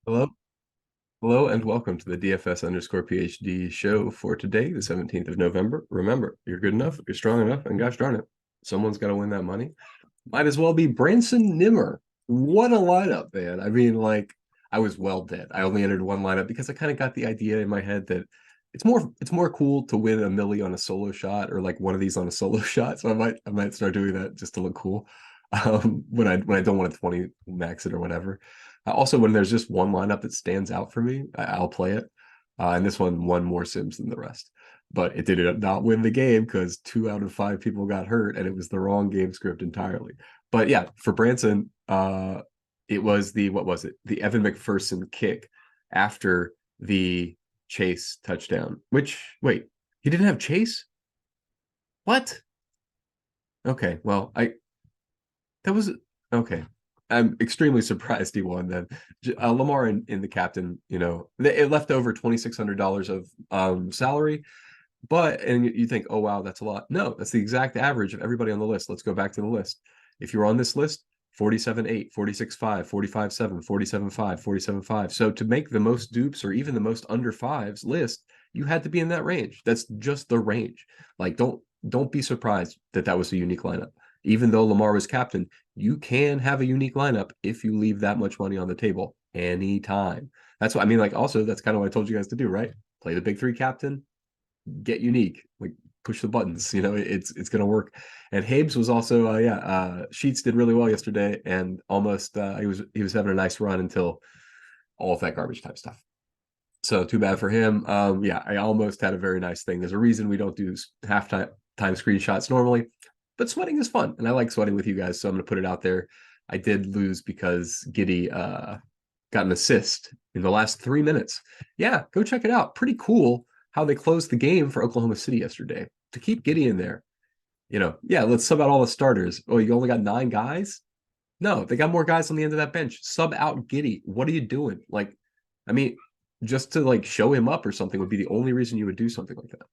Hello, hello, and welcome to the DFS underscore PhD show for today, the 17th of November. Remember, you're good enough, you're strong enough, and gosh darn it, someone's got to win that money. Might as well be Branson Nimmer. What a lineup, man. I mean, like, I was well dead. I only entered one lineup because I kind of got the idea in my head that it's more cool to win a milli on a solo shot or like one of these on a solo shot. So I might start doing that just to look cool. When I don't want to 20 max it or whatever. Also, when there's just one lineup that stands out for me, I'll play it. And this one won more sims than the rest. But it did not win the game because 2 out of 5 people got hurt, and it was the wrong game script entirely. But yeah, for Branson, it was the what was it? The Evan McPherson kick after the Chase touchdown. Which wait, he didn't have Chase? What? Okay, well, I that was okay. I'm extremely surprised he won then. Lamar in the captain, it left over $2,600 of salary, and you think, oh wow, that's a lot. No, that's the exact average of everybody on the list. Let's go back to the list. If you're on this list, 47.8, 46.5, 45.7, 47.5, 47.5. So to make the most dupes or even the most under fives list, you had to be in that range. That's just the range. Like don't be surprised that that was a unique lineup. Even though Lamar was captain, you can have a unique lineup if you leave that much money on the table anytime. That's what I mean. Like, also, that's kind of what I told you guys to do, right? Play the big three captain, get unique, like push the buttons. It's gonna work. And Habes was also Sheets did really well yesterday, and almost he was having a nice run until all of that garbage type stuff. So too bad for him. Yeah, I almost had a very nice thing. There's a reason we don't do halftime screenshots normally, but sweating is fun, and I like sweating with you guys. So I'm gonna put it out there. I did lose because Giddy got an assist in the last 3 minutes. Yeah, go check it out. Pretty cool how they closed the game for Oklahoma City yesterday to keep Giddy in there. Yeah, let's sub out all the starters. Oh, you only got 9 guys? No, they got more guys on the end of that bench. Sub out Giddy. What are you doing? Like, I mean, just to like show him up or something would be the only reason you would do something like that.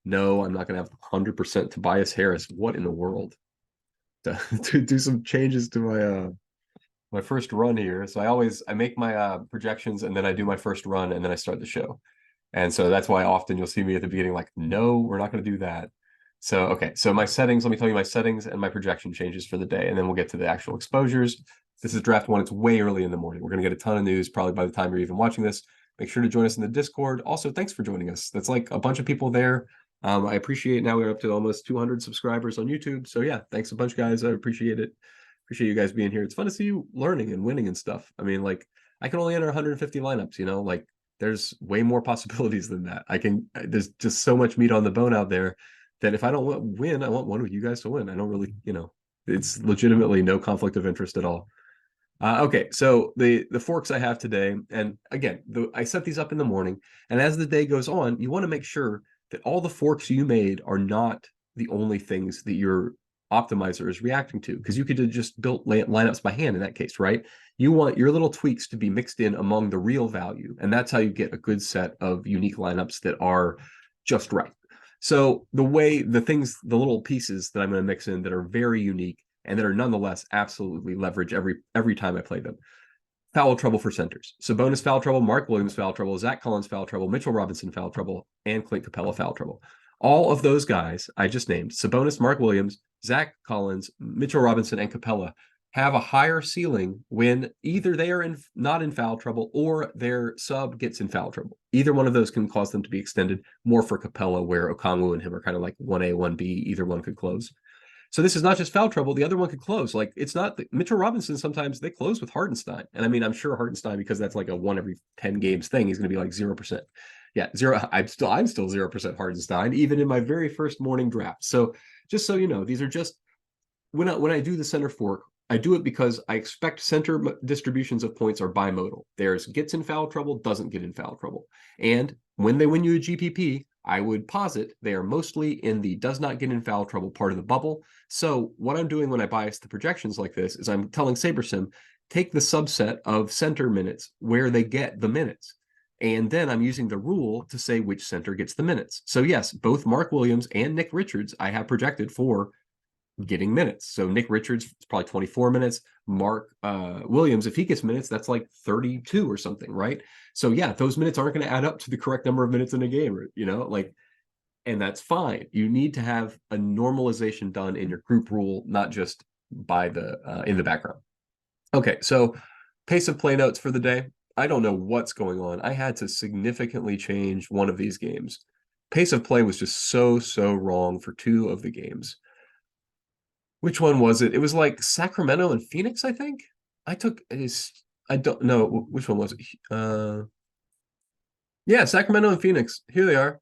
No, I'm not going to have 100% Tobias Harris. What in the world? To do some changes to my first run here. So I make my projections and then I do my first run and then I start the show. And so that's why often you'll see me at the beginning like, no, we're not going to do that. So, okay. So my settings, let me tell you my settings and my projection changes for the day. And then we'll get to the actual exposures. This is draft one. It's way early in the morning. We're going to get a ton of news probably by the time you're even watching this. Make sure to join us in the Discord. Also, thanks for joining us. That's like a bunch of people there. I appreciate now we're up to almost 200 subscribers on YouTube. So yeah, thanks a bunch, guys. I appreciate it. Appreciate you guys being here. It's fun to see you learning and winning and stuff. I mean, like, I can only enter 150 lineups, like there's way more possibilities than that. There's just so much meat on the bone out there that if I don't win, I want one of you guys to win. I don't really, it's legitimately no conflict of interest at all. Okay, so the forks I have today, and again, I set these up in the morning, and as the day goes on, you want to make sure that all the forks you made are not the only things that your optimizer is reacting to, because you could have just built lineups by hand in that case, right? You want your little tweaks to be mixed in among the real value, and that's how you get a good set of unique lineups that are just right. So the little pieces that I'm going to mix in that are very unique and that are nonetheless absolutely leverage every time I play them. Foul trouble for centers. Sabonis foul trouble, Mark Williams foul trouble, Zach Collins foul trouble, Mitchell Robinson foul trouble, and Clint Capella foul trouble. All of those guys I just named, Sabonis, Mark Williams, Zach Collins, Mitchell Robinson, and Capella, have a higher ceiling when either they are not in foul trouble or their sub gets in foul trouble. Either one of those can cause them to be extended. More for Capella, where Okongwu and him are kind of like 1A, 1B. Either one could close. So this is not just foul trouble. The other one could close. Like, it's not Mitchell Robinson. Sometimes they close with Hartenstein. And I mean, I'm sure Hartenstein, because that's like a 1 every 10 games thing, he's going to be like 0%. Yeah, zero. I'm still 0% Hartenstein, even in my very first morning draft. So just so you know, these are just when I do the center fork, I do it because I expect center distributions of points are bimodal. There's gets in foul trouble, doesn't get in foul trouble. And when they win you a GPP, I would posit they are mostly in the does not get in foul trouble part of the bubble. So what I'm doing when I bias the projections like this is I'm telling SaberSim, take the subset of center minutes where they get the minutes. And then I'm using the rule to say which center gets the minutes. So yes, both Mark Williams and Nick Richards I have projected for getting minutes. So Nick Richards is probably 24 minutes. Mark Williams, if he gets minutes, that's like 32 or something, right? So yeah, those minutes aren't going to add up to the correct number of minutes in a game, like, and that's fine. You need to have a normalization done in your group rule, not just by the in the background. Okay, so pace of play notes for the day. I don't know what's going on. I had to significantly change one of these games. Pace of play was just so wrong for two of the games. Which one was it? It was like Sacramento and Phoenix, I think. I don't know which one was it. Yeah, Sacramento and Phoenix. Here they are.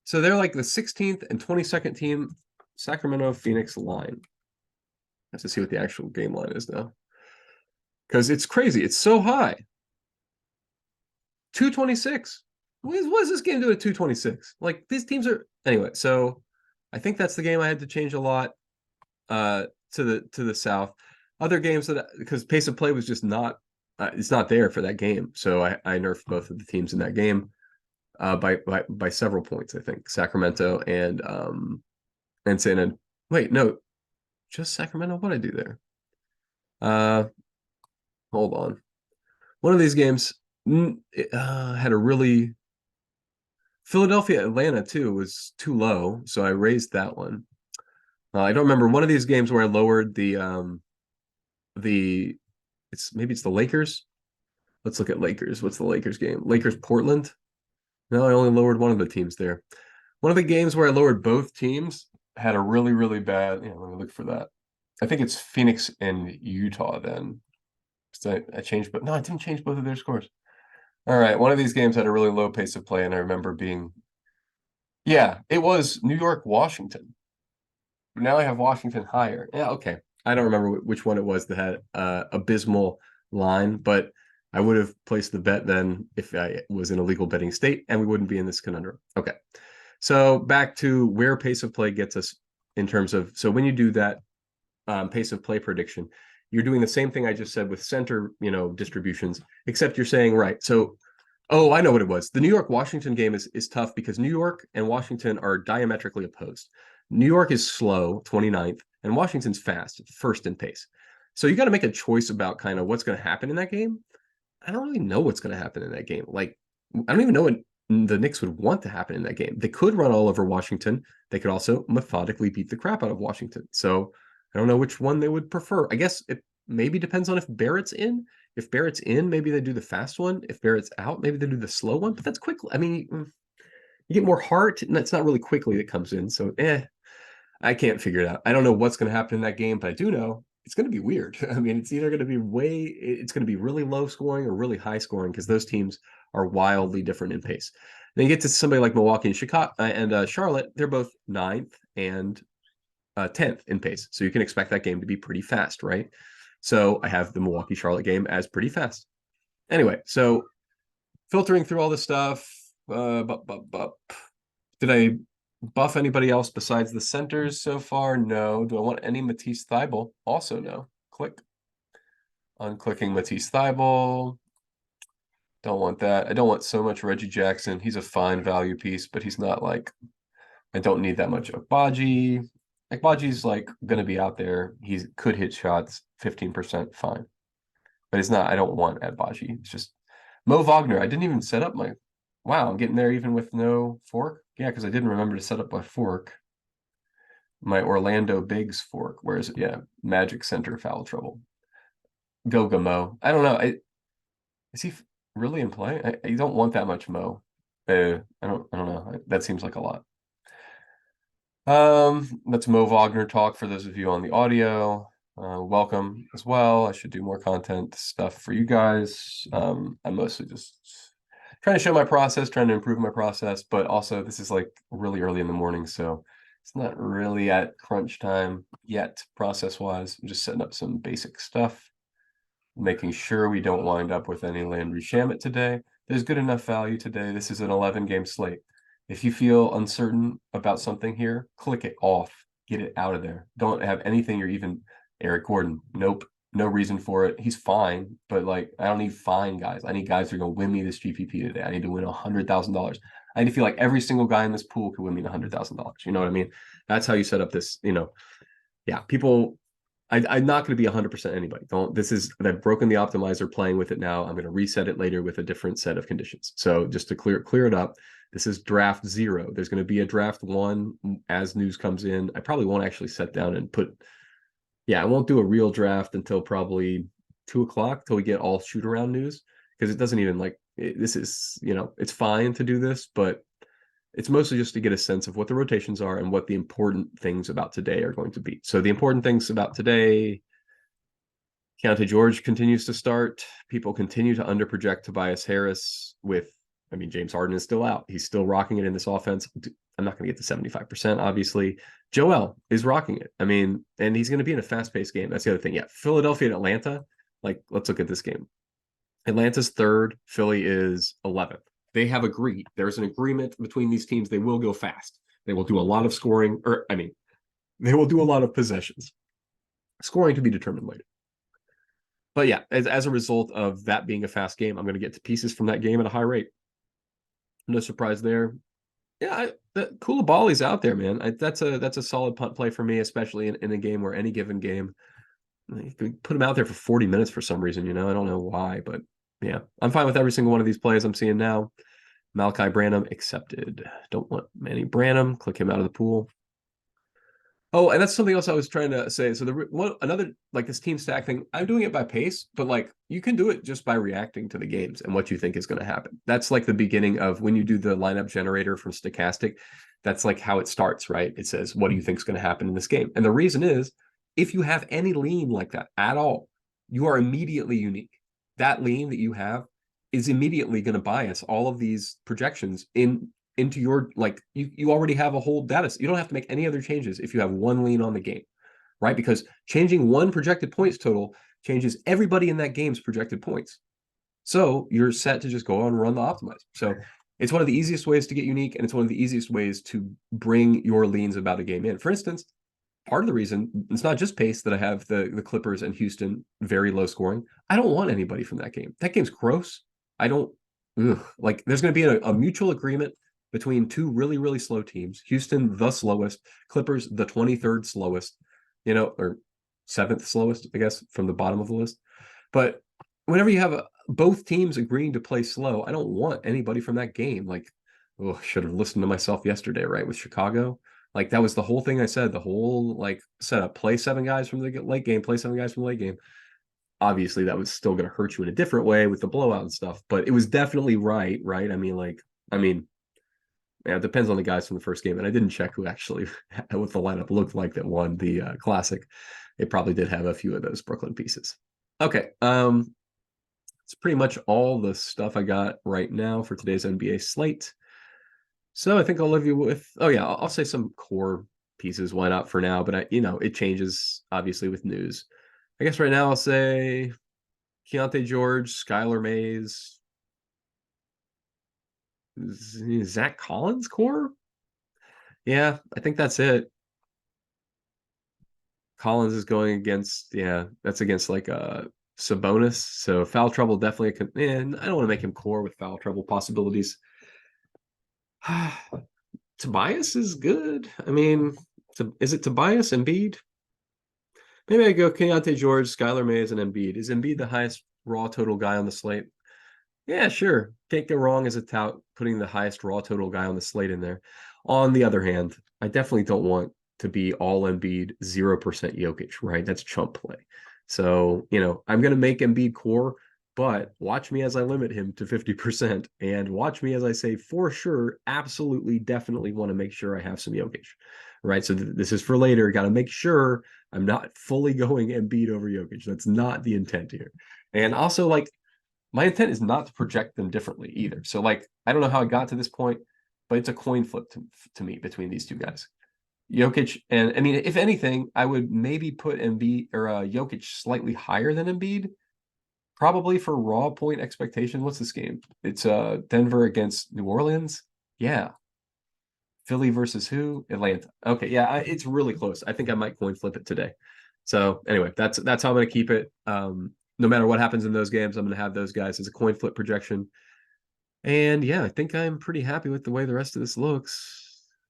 So they're like the 16th and 22nd team, Sacramento Phoenix line. I have to see what the actual game line is now. Because it's crazy. It's so high. 226. What is this game doing at 226? Like, these teams are anyway. So I think that's the game I had to change a lot to the south. Other games that, because pace of play was just not it's not there for that game. So I nerfed both of the teams in that game by several points. I think Sacramento and San. Wait, no, just Sacramento. What did I do there? Hold on. One of these games had a really Philadelphia Atlanta too was too low, so I raised that one. I don't remember one of these games where I lowered the it's the Lakers. Let's look at Lakers. What's the Lakers game? Lakers Portland. No, I only lowered one of the teams there. One of the games where I lowered both teams had a really bad. Let me look for that. I think it's Phoenix and Utah then. So I changed, but no, I didn't change both of their scores. All right, one of these games had a really low pace of play, and I remember yeah, it was New York, Washington. Now I have Washington higher. Yeah, okay. I don't remember which one it was that had abysmal line, but I would have placed the bet then if I was in a legal betting state, and we wouldn't be in this conundrum. Okay. So back to where pace of play gets us in terms of, so when you do that pace of play prediction, you're doing the same thing I just said with center, distributions, except you're saying, right, so, oh, I know what it was. The New York-Washington game is tough because New York and Washington are diametrically opposed. New York is slow, 29th, and Washington's fast, first in pace. So you got to make a choice about kind of what's going to happen in that game. I don't really know what's going to happen in that game. Like, I don't even know what the Knicks would want to happen in that game. They could run all over Washington. They could also methodically beat the crap out of Washington. So I don't know which one they would prefer. I guess it maybe depends on if Barrett's in. If Barrett's in, maybe they do the fast one. If Barrett's out, maybe they do the slow one. But that's quick. I mean, you get more heart, and that's not really quickly that comes in. So, I can't figure it out. I don't know what's going to happen in that game, but I do know it's going to be weird. I mean, it's either going to be it's going to be really low scoring or really high scoring because those teams are wildly different in pace. Then you get to somebody like Milwaukee and Chicago and Charlotte. They're both 9th and 10th in pace. So you can expect that game to be pretty fast, right? So I have the Milwaukee Charlotte game as pretty fast. Anyway, so filtering through all this stuff. Did I buff anybody else besides the centers so far? No. Do I want any Matisse Thybulle? Also no. Click. Unclicking Matisse Thybulle. Don't want that. I don't want so much Reggie Jackson. He's a fine value piece, but he's not like, I don't need that much Agbaji. Agbaji's like going to be out there. He could hit shots 15% fine. But it's not, I don't want Agbaji. It's just Mo Wagner. I didn't even set up my, wow, I'm getting there even with no fork. Yeah, because I didn't remember to set up my fork. My Orlando Biggs fork. Where is it? Yeah, Magic Center foul trouble. Goga Mo. I don't know. Is he really in play? I don't want that much Mo. I don't know. That seems like a lot. That's Mo Wagner talk for those of you on the audio. Welcome as well. I should do more content stuff for you guys. I'm mostly just trying to show my process, trying to improve my process, but also this is like really early in the morning, so it's not really at crunch time yet process-wise. I'm just setting up some basic stuff, making sure we don't wind up with any Landry Shamet today. There's good enough value today. This is an 11-game slate. If you feel uncertain about something here, click it off. Get it out of there. Don't have anything you're even Eric Gordon. Nope. No reason for it. He's fine, but like I don't need fine guys. I need guys who are going to win me this GPP today. I need to win $100,000. I need to feel like every single guy in this pool could win me $100,000. You know what I mean? That's how you set up this, yeah, people. I'm not going to be 100% anybody. Don't. I've broken the optimizer, playing with it now. I'm going to reset it later with a different set of conditions. So just to clear it up, this is draft 0. There's going to be a draft 1 as news comes in. I probably won't actually sit down and put. Yeah, I won't do a real draft until probably 2 o'clock till we get all shoot around news, because it doesn't even this is, it's fine to do this, but it's mostly just to get a sense of what the rotations are and what the important things about today are going to be. So the important things about today: Keyontae George continues to start. People continue to underproject Tobias Harris James Harden is still out. He's still rocking it in this offense. I'm not going to get to 75%, obviously. Joel is rocking it. And he's going to be in a fast-paced game. That's the other thing. Yeah, Philadelphia and Atlanta. Let's look at this game. Atlanta's 3rd. Philly is 11th. They have agreed. There's an agreement between these teams. They will go fast. They will do a lot of scoring, they will do a lot of possessions. Scoring to be determined later. But yeah, as a result of that being a fast game, I'm going to get to pieces from that game at a high rate. No surprise there. Yeah, Koulibaly's out there, man. That's a solid punt play for me, especially in a game where any given game, you could put him out there for 40 minutes for some reason. I don't know why, but yeah, I'm fine with every single one of these plays I'm seeing now. Malachi Branham accepted. Don't want Manny Branham. Click him out of the pool. Oh, and that's something else I was trying to say. So another this team stack thing, I'm doing it by pace, but you can do it just by reacting to the games and what you think is going to happen. That's the beginning of when you do the lineup generator from Stochastic. That's how it starts, right? It says, what do you think is going to happen in this game? And the reason is, if you have any lean like that at all, you are immediately unique. That lean that you have is immediately going to bias all of these projections into your you already have a whole data. You don't have to make any other changes if you have one lean on the game, right? Because changing one projected points total changes everybody in that game's projected points. So you're set to just go on and run the optimizer. So it's one of the easiest ways to get unique, and it's one of the easiest ways to bring your leans about a game in. For instance, part of the reason it's not just pace that I have the Clippers and Houston very low scoring. I don't want anybody from that game. That game's gross. I don't there's going to be a mutual agreement between two really, really slow teams. Houston, the slowest. Clippers, the 23rd slowest, or 7th slowest, I guess, from the bottom of the list. But whenever you have both teams agreeing to play slow, I don't want anybody from that game. Should have listened to myself yesterday, right, with Chicago. That was the whole thing I said, the whole setup: play 7 guys from the late game, play 7 guys from the late game. Obviously, that was still going to hurt you in a different way with the blowout and stuff, but it was definitely right? Yeah, it depends on the guys from the first game. And I didn't check who actually, what the lineup looked like that won the Classic. It probably did have a few of those Brooklyn pieces. Okay. It's pretty much all the stuff I got right now for today's NBA slate. So I think I'll leave you with, I'll say some core pieces. Why not for now? But it changes obviously with news. I guess right now I'll say Keyontae George, Skylar Mays, Zach Collins core. Yeah, I think that's it. Collins is going against, that's against Sabonis. So foul trouble definitely. And I don't want to make him core with foul trouble possibilities. Tobias is good. Is it Tobias, Embiid? Maybe I go Keyontae George, Skylar Mays, and Embiid. Is Embiid the highest raw total guy on the slate? Yeah, sure. Can't go wrong as a tout putting the highest raw total guy on the slate in there. On the other hand, I definitely don't want to be all Embiid, 0% Jokic, right? That's chump play. So, I'm going to make Embiid core, but watch me as I limit him to 50%, and watch me as I say for sure, absolutely, definitely want to make sure I have some Jokic, right? So this is for later. Got to make sure I'm not fully going Embiid over Jokic. That's not the intent here. And also, my intent is not to project them differently either. So I don't know how I got to this point, but it's a coin flip to me between these two guys. Jokic, and if anything, I would maybe put Embiid or Jokic slightly higher than Embiid, probably for raw point expectation. What's this game? It's Denver against New Orleans. Yeah. Philly versus who? Atlanta. Okay, yeah, it's really close. I think I might coin flip it today. So anyway, that's how I'm going to keep it. No matter what happens in those games, I'm going to have those guys as a coin flip projection. And yeah, I think I'm pretty happy with the way the rest of this looks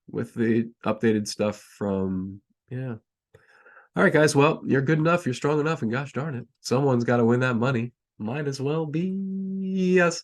with the updated stuff from, All right, guys. Well, you're good enough. You're strong enough. And gosh darn it, someone's got to win that money. Might as well be us.